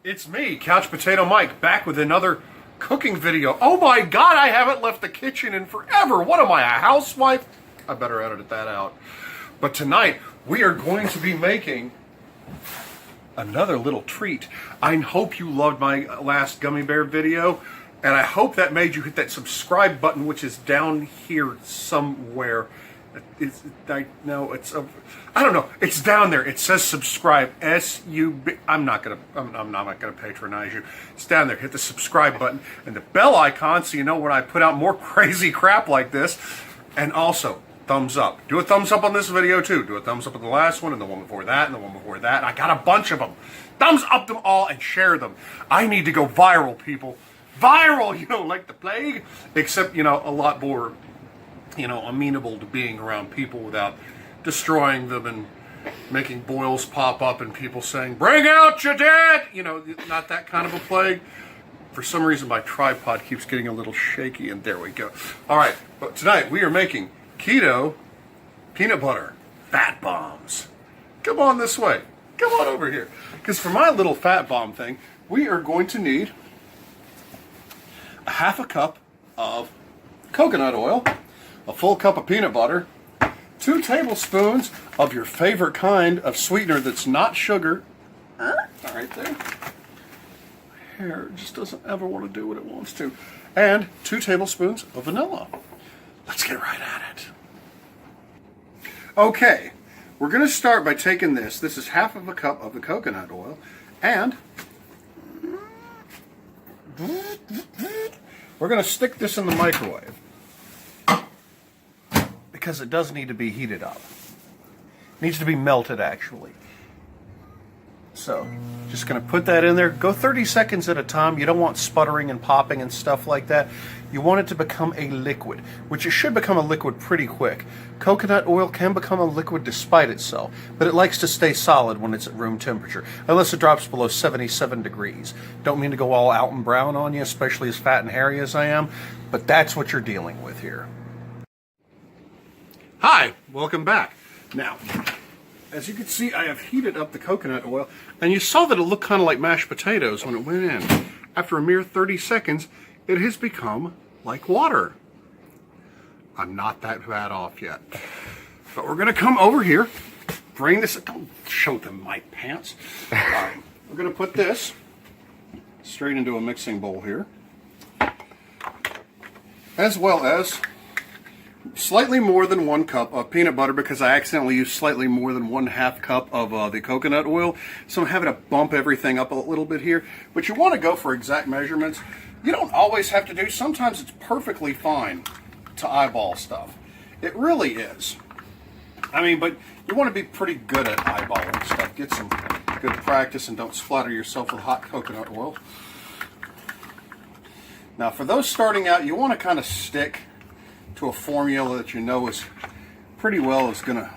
It's me, Couch Potato Mike, back with another cooking video. Oh my god, I haven't left the kitchen in forever. What am I, a housewife? I better edit that out. But tonight, we are going to be making another little treat. I hope you loved my last gummy bear video, and I hope that made you hit that subscribe button, which is down here somewhere. I don't know. It's down there. It says subscribe. S-U-B. I'm not gonna patronize you. It's down there. Hit the subscribe button and the bell icon so you know when I put out more crazy crap like this. And also, thumbs up. Do a thumbs up on this video too. Do a thumbs up on the last one and the one before that and the one before that. I got a bunch of them. Thumbs up them all and share them. I need to go viral, people. Viral, like the plague. Except, a lot more, amenable to being around people without destroying them and making boils pop up and people saying, "Bring out your dead!" Not that kind of a plague. For some reason, my tripod keeps getting a little shaky, and there we go. All right, but tonight we are making keto peanut butter fat bombs. Come on this way. Come on over here. Because for my little fat bomb thing, we are going to need a half a cup of coconut oil, a full cup of peanut butter, 2 tablespoons of your favorite kind of sweetener that's not sugar. Right there. My hair just doesn't ever want to do what it wants to. And 2 tablespoons of vanilla. Let's get right at it. Okay, we're going to start by taking this. This is half of a cup of the coconut oil. And we're going to stick this in the microwave. Because it does need to be heated up. It needs to be melted, actually. So, just going to put that in there. Go 30 seconds at a time. You don't want sputtering and popping and stuff like that. You want it to become a liquid, which it should become a liquid pretty quick. Coconut oil can become a liquid despite itself, but it likes to stay solid when it's at room temperature, unless it drops below 77 degrees. Don't mean to go all out and brown on you, especially as fat and hairy as I am, but that's what you're dealing with here. Hi, welcome back. Now, as you can see, I have heated up the coconut oil, and you saw that it looked kind of like mashed potatoes when it went in. After a mere 30 seconds, it has become like water. I'm not that bad off yet. But we're going to come over here, bring this, don't show them my pants. We're going to put this straight into a mixing bowl here, as well as slightly more than 1 cup of peanut butter, because I accidentally used slightly more than 1/2 cup of the coconut oil. So I'm having to bump everything up a little bit here. But you want to go for exact measurements. You don't always have to do. Sometimes it's perfectly fine to eyeball stuff. It really is. But you want to be pretty good at eyeballing stuff. Get some good practice and don't splatter yourself with hot coconut oil. Now, for those starting out, you want to kind of stick to a formula that you know is pretty well is going to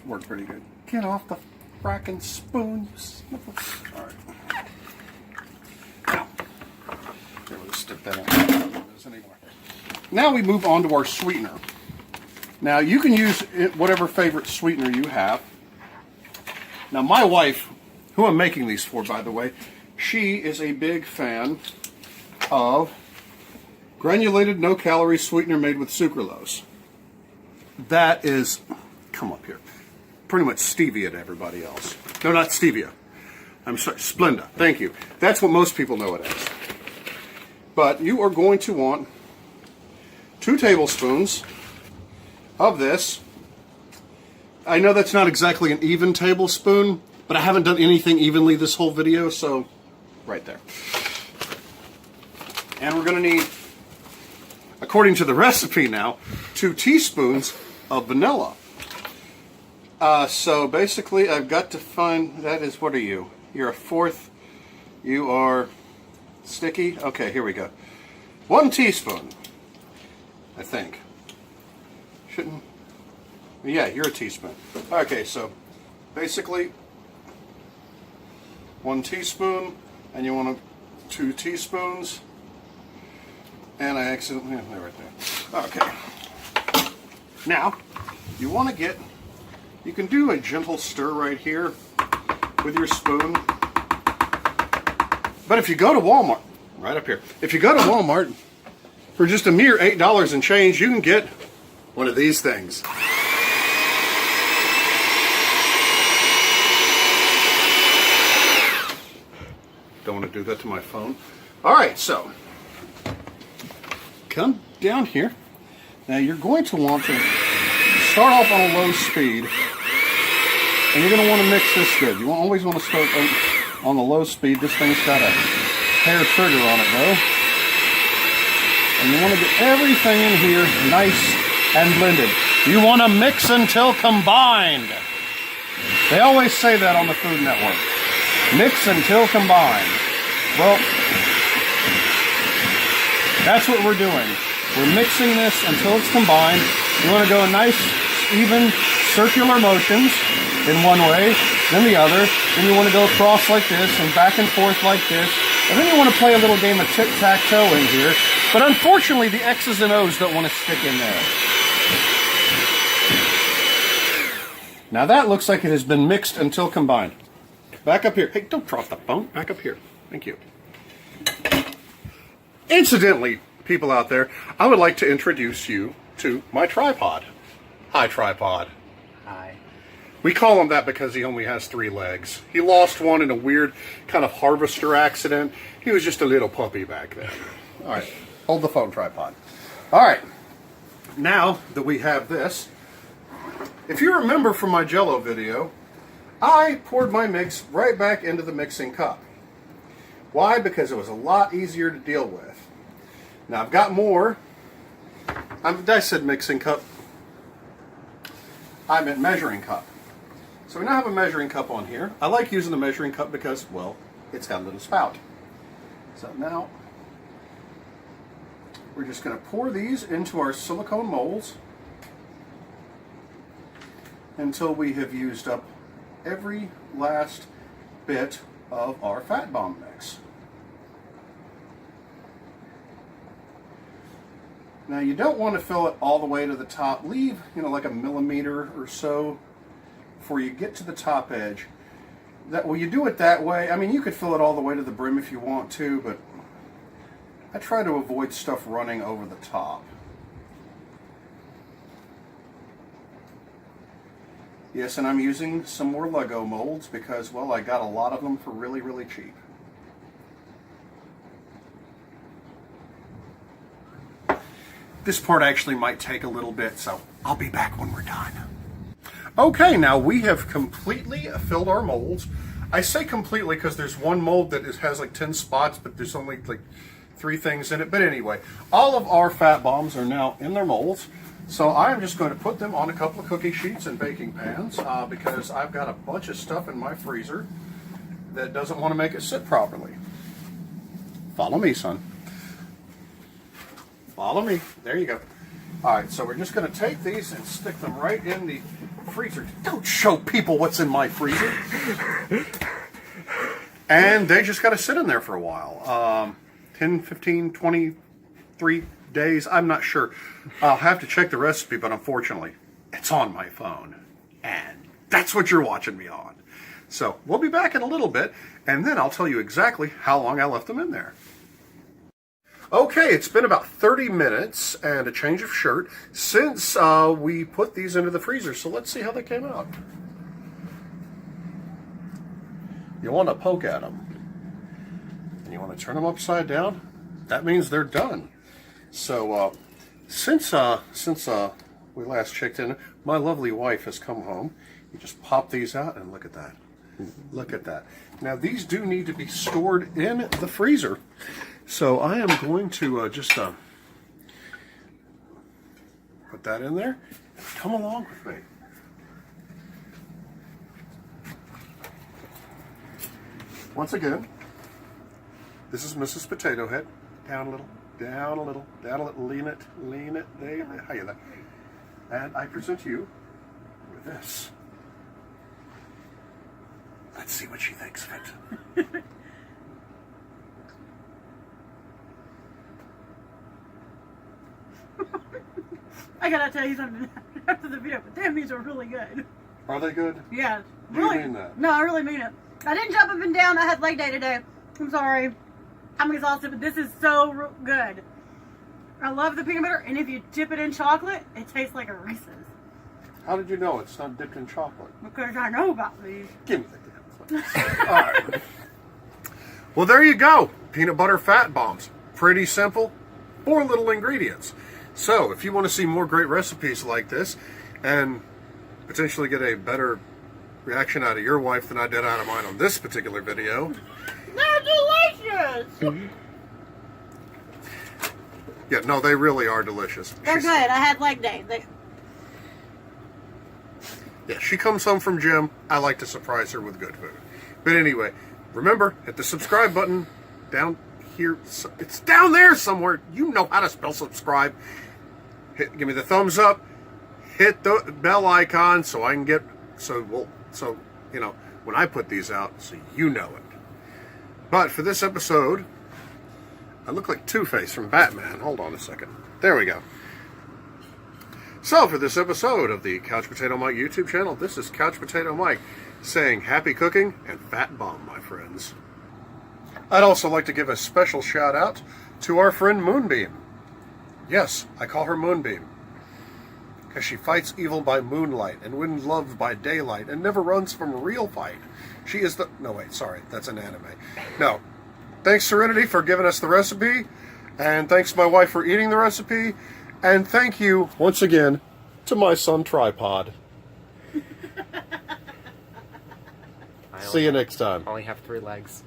work pretty good. Get off the fracking spoon, you sniffer. All right. Now, here, we'll stick that in. I don't know this anymore. Now we move on to our sweetener. Now, you can use whatever favorite sweetener you have. Now, my wife, who I'm making these for, by the way, she is a big fan of granulated no-calorie sweetener made with sucralose. That is, come up here, pretty much stevia to everybody else. No, not stevia. I'm sorry, Splenda. Thank you. That's what most people know it as. But you are going to want 2 tablespoons of this. I know that's not exactly an even tablespoon, but I haven't done anything evenly this whole video, so right there. And we're going to need, according to the recipe now, 2 teaspoons of vanilla. So basically I've got to find, that is, what are you? You're a 4th, you are sticky? Okay, here we go. 1 teaspoon, I think. Shouldn't, yeah, you're a teaspoon. Okay, so basically 1 teaspoon, and you want 2 teaspoons. And I accidentally, yeah, they're right there. Okay. Now, you want to get, you can do a gentle stir right here with your spoon. But if you go to Walmart, right up here, if you go to Walmart, for just a mere $8 and change, you can get one of these things. Don't want to do that to my phone. All right, so come down here. Now you're going to want to start off on a low speed, and you're going to want to mix this good. You always want to start on the low speed. This thing's got a hair trigger on it though. And you want to get everything in here nice and blended. You want to mix until combined. They always say that on the Food Network. Mix until combined. Well, that's what we're doing. We're mixing this until it's combined. You want to go in nice, even, circular motions in one way, then the other. Then you want to go across like this and back and forth like this. And then you want to play a little game of tic-tac-toe in here. But unfortunately, the X's and O's don't want to stick in there. Now that looks like it has been mixed until combined. Back up here. Hey, don't drop the phone. Back up here. Thank you. Incidentally, people out there, I would like to introduce you to my tripod. Hi, tripod. Hi. We call him that because he only has 3 legs. He lost one in a weird kind of harvester accident. He was just a little puppy back then. All right, hold the phone, tripod. All right, now that we have this, if you remember from my Jell-O video, I poured my mix right back into the mixing cup. Why? Because it was a lot easier to deal with. Now I've got more. I said mixing cup. I meant measuring cup. So we now have a measuring cup on here. I like using the measuring cup because, well, it's got a little spout. So now we're just going to pour these into our silicone molds until we have used up every last bit of our fat bomb mix. Now you don't want to fill it all the way to the top. Leave, like a millimeter or so before you get to the top edge. Well, you do it that way. I mean, you could fill it all the way to the brim if you want to, but I try to avoid stuff running over the top. Yes, and I'm using some more Lego molds because, well, I got a lot of them for really, really cheap. This part actually might take a little bit, so I'll be back when we're done. Okay, now we have completely filled our molds. I say completely because there's one mold that has like 10 spots, but there's only like 3 things in it. But anyway, all of our fat bombs are now in their molds. So I'm just going to put them on a couple of cookie sheets and baking pans because I've got a bunch of stuff in my freezer that doesn't want to make it sit properly. Follow me, son. Follow me. There you go. All right, so we're just going to take these and stick them right in the freezer. Don't show people what's in my freezer. And they just got to sit in there for a while. 10, 15, 23 days. I'm not sure. I'll have to check the recipe, but unfortunately, it's on my phone. And that's what you're watching me on. So we'll be back in a little bit, and then I'll tell you exactly how long I left them in there. Okay, it's been about 30 minutes and a change of shirt since we put these into the freezer. So let's see how they came out. You want to poke at them. And you want to turn them upside down. That means they're done. So since we last checked in, my lovely wife has come home. You just pop these out and look at that. Look at that. Now these do need to be stored in the freezer. So I am going to just put that in there. Come along with me. Once again, this is Mrs. Potato Head. Down a little, down a little, down a little. Lean it, there. How you there? And I present you with this. Let's see what she thinks of it. I gotta tell you something after the video, but damn, these are really good. Are they good? Yeah. Do you mean that? No, I really mean it. I didn't jump up and down. I had leg day today. I'm sorry. I'm exhausted, but this is so good. I love the peanut butter, and if you dip it in chocolate, it tastes like a Reese's. How did you know it's not dipped in chocolate? Because I know about these. Give me the damn thing. All right. Well, there you go. Peanut butter fat bombs. Pretty simple. 4 little ingredients. So, if you want to see more great recipes like this and potentially get a better reaction out of your wife than I did out of mine on this particular video. They're delicious! Yeah, no, they really are delicious. They're good. I had leg day. Yeah, she comes home from gym. I like to surprise her with good food. But anyway, remember, hit the subscribe button down here. It's down there somewhere. You know how to spell subscribe. Give me the thumbs up. Hit the bell icon so I can get, you know, when I put these out, so you know it. But for this episode, I look like Two-Face from Batman. Hold on a second. There we go. So for this episode of the Couch Potato Mike YouTube channel, this is Couch Potato Mike saying happy cooking and fat bomb, my friends. I'd also like to give a special shout out to our friend Moonbeam. Yes, I call her Moonbeam, because she fights evil by moonlight and wins love by daylight and never runs from a real fight. She is the... No, wait, sorry. That's an anime. No. Thanks, Serenity, for giving us the recipe. And thanks, my wife, for eating the recipe. And thank you, once again, to my son, Tripod. See you next time. I only have 3 legs.